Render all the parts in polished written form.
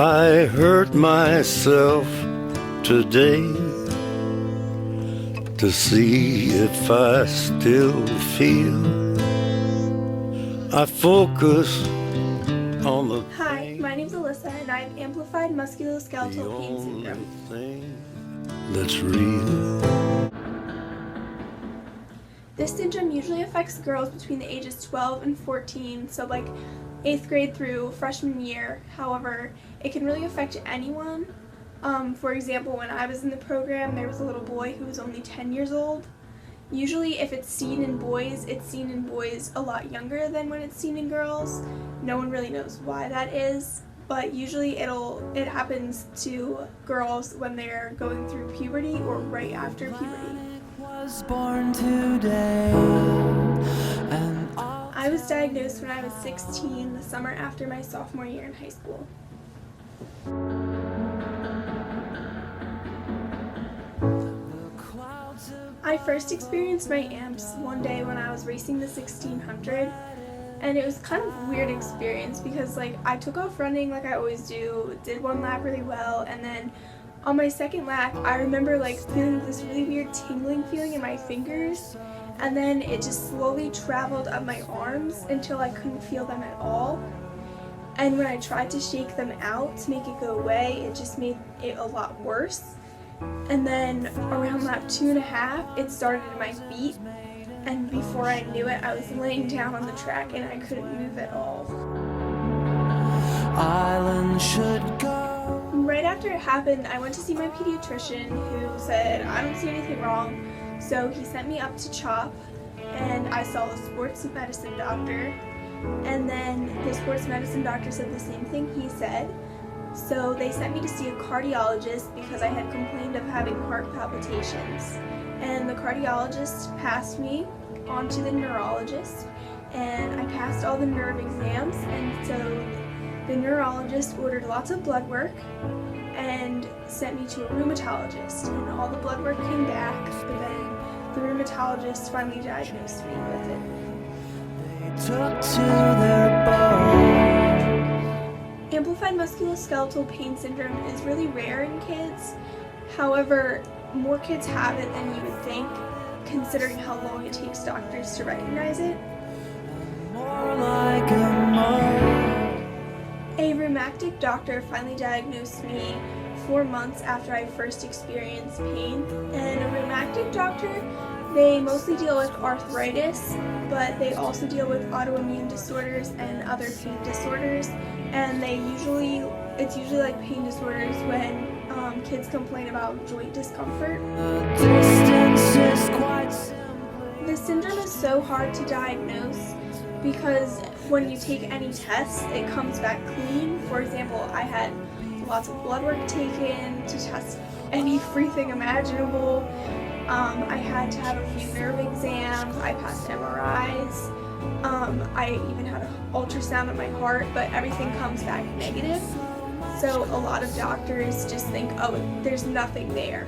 I hurt myself today to see if I still feel. I focus on the Hi, my name's Alyssa and I have amplified musculoskeletal pain syndrome. thing that's real. This syndrome usually affects girls between the ages 12 and 14, so like 8th grade through freshman year. However, it can really affect anyone. For example, when I was in the program, there was a little boy who was only 10 years old. Usually if it's seen in boys, it's seen in boys a lot younger than when it's seen in girls. No one really knows why that is, but usually it happens to girls when they're going through puberty or right after puberty. I was diagnosed when I was 16, the summer after my sophomore year in high school. I first experienced my amps one day when I was racing the 1600, and it was kind of a weird experience because I took off running like I always do, did one lap really well, and then on my second lap I remember feeling this really weird tingling feeling in my fingers, and then it just slowly traveled up my arms until I couldn't feel them at all. And when I tried to shake them out to make it go away, it just made it a lot worse. And then around lap 2.5, it started in my feet, and before I knew it, I was laying down on the track and I couldn't move at all. Right after it happened, I went to see my pediatrician, who said I don't see anything wrong, so he sent me up to CHOP, and I saw a sports medicine doctor, and then the sports medicine doctor said the same thing he said. So they sent me to see a cardiologist because I had complained of having heart palpitations. And the cardiologist passed me on to the neurologist, and I passed all the nerve exams, and so the neurologist ordered lots of blood work and sent me to a rheumatologist, and all the blood work came back, but then the rheumatologist finally diagnosed me with it. They took to their boat. Amplified musculoskeletal pain syndrome is really rare in kids. However, more kids have it than you would think, considering how long it takes doctors to recognize it. A rheumatic doctor finally diagnosed me 4 months after I first experienced pain. And a rheumatic doctor, they mostly deal with arthritis, but they also deal with autoimmune disorders and other pain disorders. And it's usually like pain disorders when kids complain about joint discomfort. The syndrome is so hard to diagnose because when you take any tests, it comes back clean. For example, I had lots of blood work taken to test everything imaginable. I had to have a few nerve exams, I passed MRIs, I even had an ultrasound of my heart, but everything comes back negative. So a lot of doctors just think, oh, there's nothing there.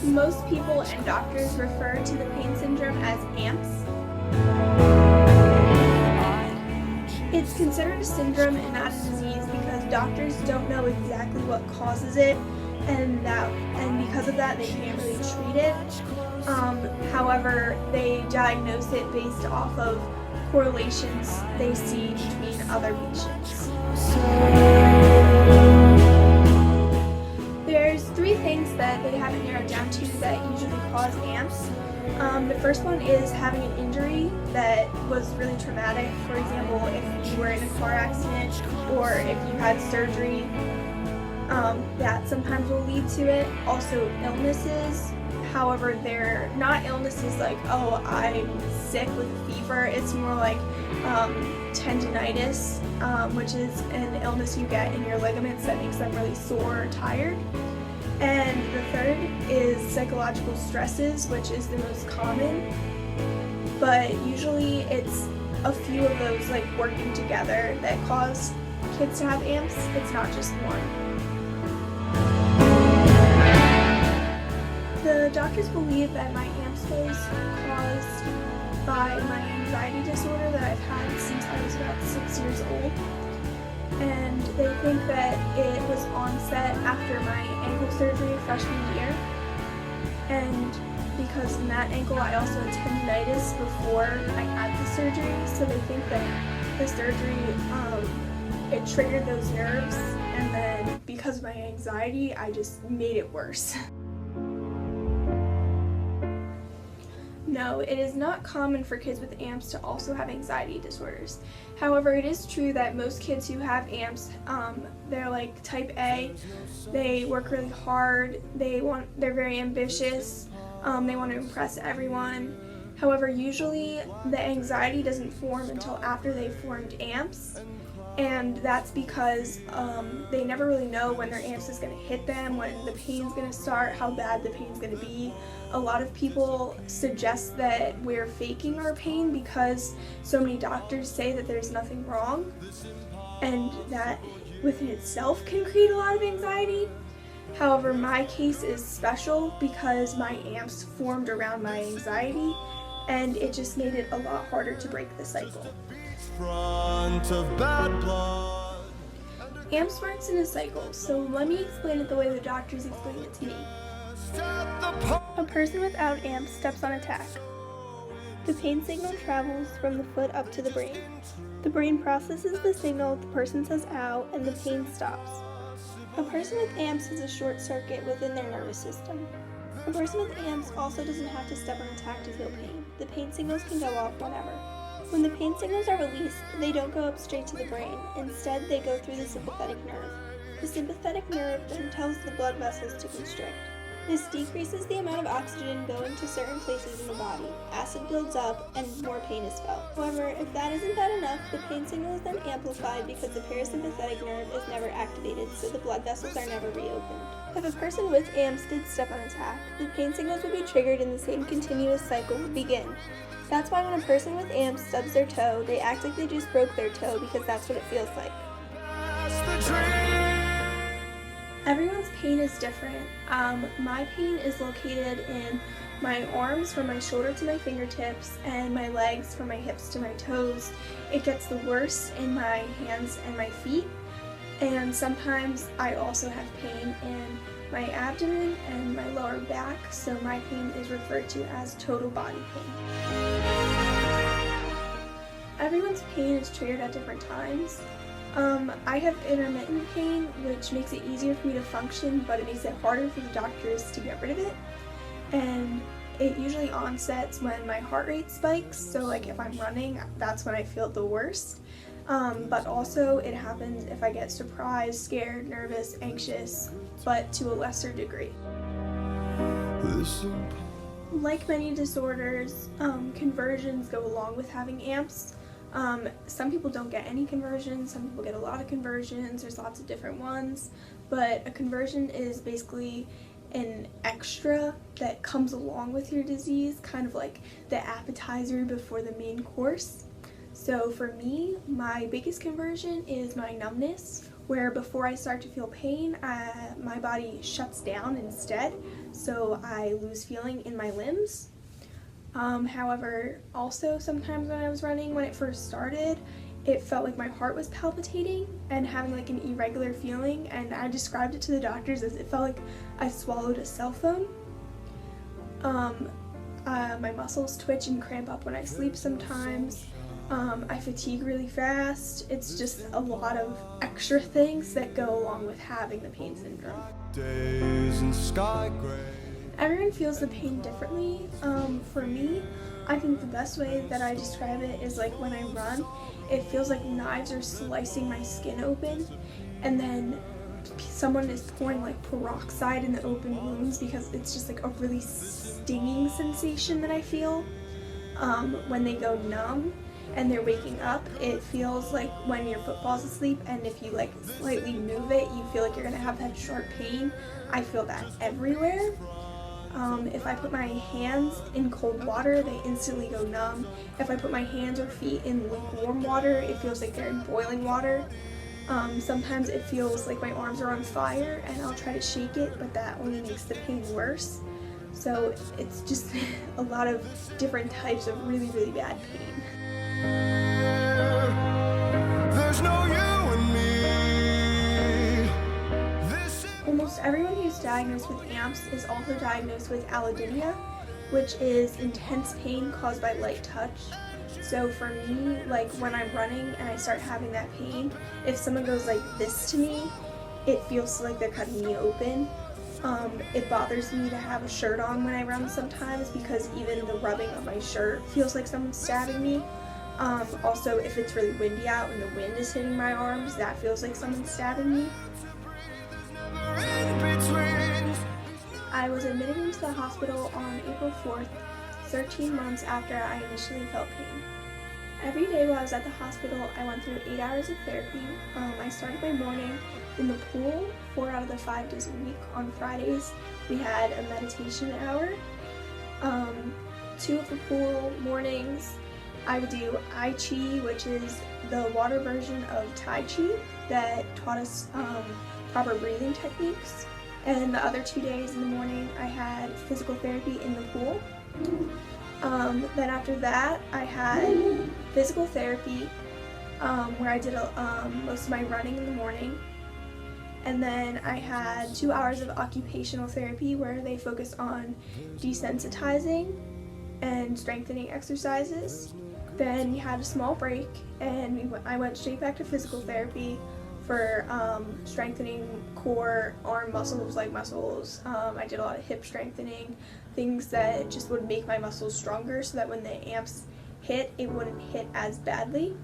Most people and doctors refer to the pain syndrome as AMPS. It's considered a syndrome and not a disease because doctors don't know exactly what causes it, and because of that they can't really treat it. However, they diagnose it based off of correlations they see between other patients. There's 3 things that they haven't narrowed down to that usually cause AMPS. The first one is having an injury that was really traumatic. For example, if you were in a car accident or if you had surgery, that sometimes will lead to it. Also illnesses. However, they're not illnesses like, oh, I'm sick with fever. It's more like tendinitis, which is an illness you get in your ligaments that makes them really sore or tired. And the third is psychological stresses, which is the most common. But usually it's a few of those working together that cause kids to have AMPS. It's not just one. The doctors believe that my AMPS was caused by my anxiety disorder that I've had since I was about 6 years old. and they think that it was onset after my ankle surgery freshman year. And because in that ankle I also had tendinitis before I had the surgery, so they think that the surgery, it triggered those nerves, and then because of my anxiety, I just made it worse. No, it is not common for kids with AMPS to also have anxiety disorders. However, it is true that most kids who have AMPS, they're like type A. They work really hard. They're very ambitious. They want to impress everyone. However, usually the anxiety doesn't form until after they've formed AMPS. And that's because they never really know when their AMPS is going to hit them, when the pain's going to start, how bad the pain's going to be. A lot of people suggest that we're faking our pain because so many doctors say that there's nothing wrong, and that within itself can create a lot of anxiety. However, my case is special because my AMPS formed around my anxiety, and it just made it a lot harder to break the cycle. Front of bad blood. AMPS works in a cycle, so let me explain it the way the doctors explain it to me. A person without AMPS steps on a tack. The pain signal travels from the foot up to the brain. The brain processes the signal, the person says ow, and the pain stops. A person with AMPS has a short circuit within their nervous system. A person with AMPS also doesn't have to step on a tack to feel pain. The pain signals can go off whenever. When the pain signals are released, they don't go up straight to the brain. Instead, they go through the sympathetic nerve. The sympathetic nerve then tells the blood vessels to constrict. This decreases the amount of oxygen going to certain places in the body. Acid builds up and more pain is felt. However, if that isn't bad enough, the pain signal is then amplified because the parasympathetic nerve is never activated, so the blood vessels are never reopened. If a person with AMPS did step on a tack, the pain signals would be triggered and the same continuous cycle would begin. That's why when a person with AMPS stubs their toe, they act like they just broke their toe because that's what it feels like. Everyone's pain is different. My pain is located in my arms from my shoulder to my fingertips and my legs from my hips to my toes. It gets the worst in my hands and my feet, and sometimes I also have pain in my abdomen and my lower back, so my pain is referred to as total body pain. Everyone's pain is triggered at different times. I have intermittent pain, which makes it easier for me to function, but it makes it harder for the doctors to get rid of it. And it usually onsets when my heart rate spikes, so like if I'm running, that's when I feel it the worst. But also it happens if I get surprised, scared, nervous, anxious, but to a lesser degree. Like many disorders, conversions go along with having AMPS. Some people don't get any conversions, some people get a lot of conversions, there's lots of different ones, but a conversion is basically an extra that comes along with your disease, kind of like the appetizer before the main course. So for me, my biggest conversion is my numbness, where before I start to feel pain, my body shuts down instead, so I lose feeling in my limbs. However, also sometimes when I was running, when it first started, it felt like my heart was palpitating and having like an irregular feeling, and I described it to the doctors as it felt like I swallowed a cell phone. My muscles twitch and cramp up when I sleep sometimes. I fatigue really fast. It's just a lot of extra things that go along with having the pain syndrome. Days in sky gray. Everyone feels the pain differently. For me, I think the best way that I describe it is like when I run, it feels like knives are slicing my skin open, and then someone is pouring like peroxide in the open wounds because it's just like a really stinging sensation that I feel. When they go numb and they're waking up, it feels like when your foot falls asleep and if you like slightly move it, you feel like you're gonna have that sharp pain. I feel that everywhere. If I put my hands in cold water, they instantly go numb. If I put my hands or feet in lukewarm water, it feels like they're in boiling water. Sometimes it feels like my arms are on fire and I'll try to shake it, but that only makes the pain worse. So it's just a lot of different types of really, really bad pain. There's no you and me diagnosed with AMPS is also diagnosed with allodynia, which is intense pain caused by light touch. So for me, like when I'm running and I start having that pain, if someone goes like this to me, it feels like they're cutting me open. It bothers me to have a shirt on when I run sometimes because even the rubbing of my shirt feels like someone's stabbing me. Also, if it's really windy out and the wind is hitting my arms, that feels like someone's stabbing me. I was admitted into the hospital on April 4th, 13 months after I initially felt pain. Every day while I was at the hospital, I went through 8 hours of therapy. I started my morning in the pool 4 out of the 5 days a week. On Fridays, we had a meditation hour. 2 of the pool mornings, I would do I Chi, which is the water version of Tai Chi that taught us proper breathing techniques. And the other 2 days in the morning, I had physical therapy in the pool. Then after that, I had physical therapy where I did most of my running in the morning. And then I had 2 hours of occupational therapy where they focus on desensitizing and strengthening exercises. Then we had a small break and I went straight back to physical therapy for strengthening core, arm muscles, leg muscles. I did a lot of hip strengthening, things that just would make my muscles stronger so that when the amps hit, it wouldn't hit as badly.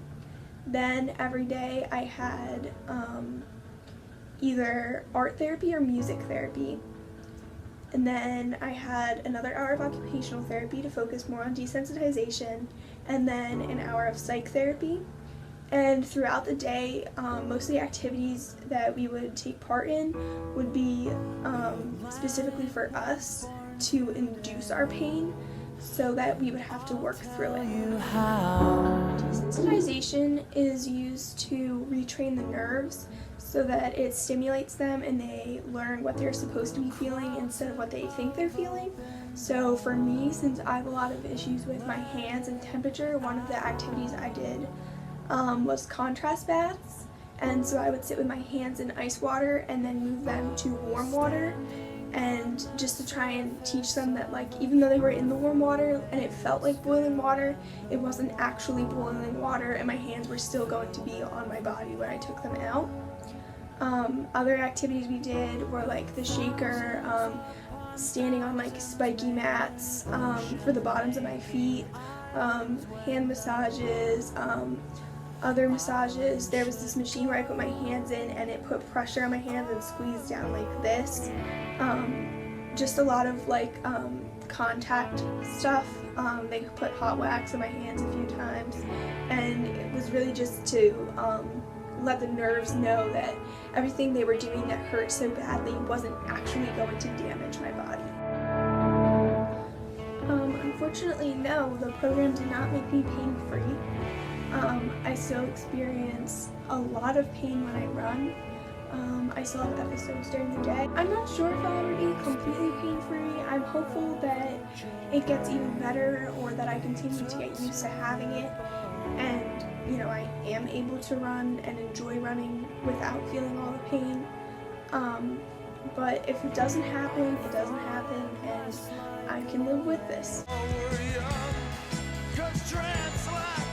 Then every day I had either art therapy or music therapy. And then I had another hour of occupational therapy to focus more on desensitization, and then an hour of psych therapy. And throughout the day, most of the activities that we would take part in would be specifically for us to induce our pain so that we would have to work through it. Desensitization is used to retrain the nerves so that it stimulates them and they learn what they're supposed to be feeling instead of what they think they're feeling. So for me, since I have a lot of issues with my hands and temperature, one of the activities I did was contrast baths. And so I would sit with my hands in ice water and then move them to warm water, and just to try and teach them that, like, even though they were in the warm water and it felt like boiling water, it wasn't actually boiling water and my hands were still going to be on my body when I took them out. Other activities we did were like the shaker, standing on like spiky mats for the bottoms of my feet, hand massages, other massages. There was this machine where I put my hands in and it put pressure on my hands and squeezed down like this. Just a lot of like contact stuff. They put hot wax on my hands a few times, and it was really just to let the nerves know that everything they were doing that hurt so badly wasn't actually going to damage my body. Unfortunately, no, the program did not make me pain-free. I still experience a lot of pain when I run. I still have episodes during the day. I'm not sure if I'll ever be completely pain-free. I'm hopeful that it gets even better, or that I continue to get used to having it, and you know, I am able to run and enjoy running without feeling all the pain. But if it doesn't happen, it doesn't happen, and I can live with this. Oh, we're young, 'cause translate